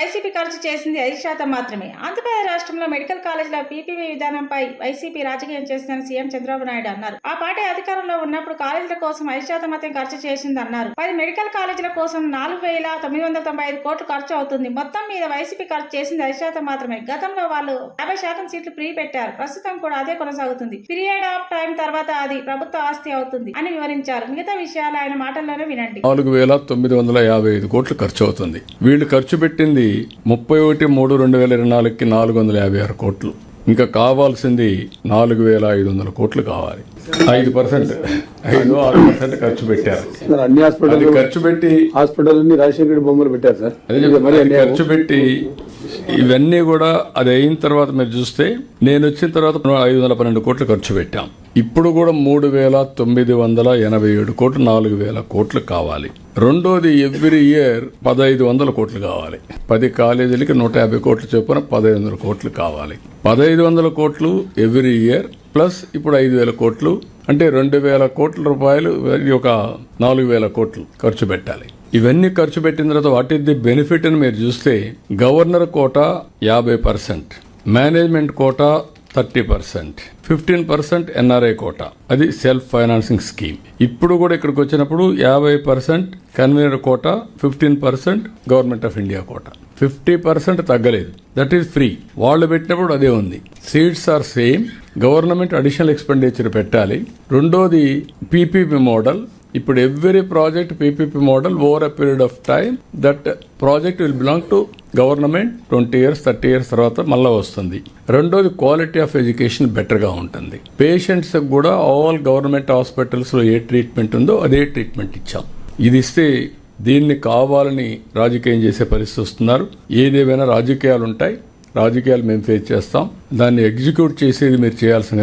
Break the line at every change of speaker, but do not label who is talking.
YCP ఖర్చు చేసింది 5% మాత్రమే. ఆంధ్రప్రదేశ్ రాష్ట్రంలో మెడికల్ కాలేజీల పీపీపీ విధానంపై వైసీపీ రాజకీయం చేస్తుందని సీఎం చంద్రబాబు నాయుడు అన్నారు. ఆ పార్టీ అధికారంలో ఉన్నప్పుడు కాలేజీల కోసం 5% మాత్రం ఖర్చు చేసిందన్నారు. 10 మెడికల్ కాలేజీల కోసం 4,995 కోట్లు ఖర్చు అవుతుంది. మొత్తం మీద వైసీపీ ఖర్చు చేసింది 5% మాత్రమే. గతంలో వాళ్ళు 50% సీట్లు ఫ్రీ పెట్టారు. ప్రస్తుతం కూడా అదే కొనసాగుతుంది. పీరియడ్ ఆఫ్ టైం తర్వాత అది ప్రభుత్వ ఆస్తి అవుతుంది అని వివరించారు. మిగతా విషయాలు ఆయన మాటల్లోనే వినండి.
4,955 కోట్లు ఖర్చు అవుతుంది. వీళ్ళు ఖర్చు పెట్టింది 31/3/2024కి 456 కోట్లు. ఇంకా కావాల్సింది 4,500 కోట్లు కావాలి. 5% ఖర్చు పెట్టారు.
అన్ని హాస్పిటల్
ఖర్చు పెట్టి
హాస్పిటల్ రాజశేఖర బొమ్మలు పెట్టారు సార్.
ఖర్చు పెట్టి ఇవన్నీ కూడా అది అయిన తర్వాత మీరు చూస్తే నేను వచ్చిన తర్వాత 512 కోట్లు ఖర్చు పెట్టాం. ఇప్పుడు కూడా 3,987 కోట్లు, 4,000 కోట్లు కావాలి. రెండోది ఎవ్రీ ఇయర్ 1,500 కోట్లు కావాలి. 10 కాలేజీలకి 150 కోట్లు చొప్పున 1,500 కోట్లు కావాలి. 1,500 కోట్లు ఎవ్రీ ఇయర్ ప్లస్ ఇప్పుడు 5,000 కోట్లు అంటే 2,000 కోట్ల రూపాయలు, ఒక 4,000 కోట్లు ఖర్చు పెట్టాలి. ఇవన్నీ ఖర్చు పెట్టిన తర్వాత వాట్ ఈస్ ది బెనిఫిట్ అని మీరు చూస్తే governor quota 50%, management quota 30%, 15% NRI quota, అది సెల్ఫ్ ఫైనాన్సింగ్ స్కీమ్. ఇప్పుడు కూడా ఇక్కడికి వచ్చినప్పుడు 50% convener quota, 15% government of India quota, 50% తగ్గలేదు. That is free. వాళ్ళు పెట్టినప్పుడు అదే ఉంది. Seats are same. Government additional expenditure పెట్టాలి. రెండోది పీపీపీ మోడల్. ఇప్పుడు every project PPP model over a period of time that project will belong to government. 20 years 30 years తర్వాత మళ్ళీ వస్తుంది. రెండోది క్వాలిటీ ఆఫ్ ఎడ్యుకేషన్ బెటర్గా ఉంటుంది. పేషెంట్స్ కూడా ఆల్ గవర్నమెంట్ హాస్పిటల్స్లో ఏ ట్రీట్మెంట్ ఉందో అదే ట్రీట్మెంట్ ఇచ్చాం. ఇది ఇస్తే దీన్ని కావాలని రాజకీయం చేసే పరిస్థితి వస్తున్నారు. ఏదేమైనా రాజకీయాలు ఉంటాయి. రాజకీయాలు మేము ఫేస్ చేస్తాం. దాన్ని ఎగ్జిక్యూట్ చేసేది మీరు చేయాల్సిన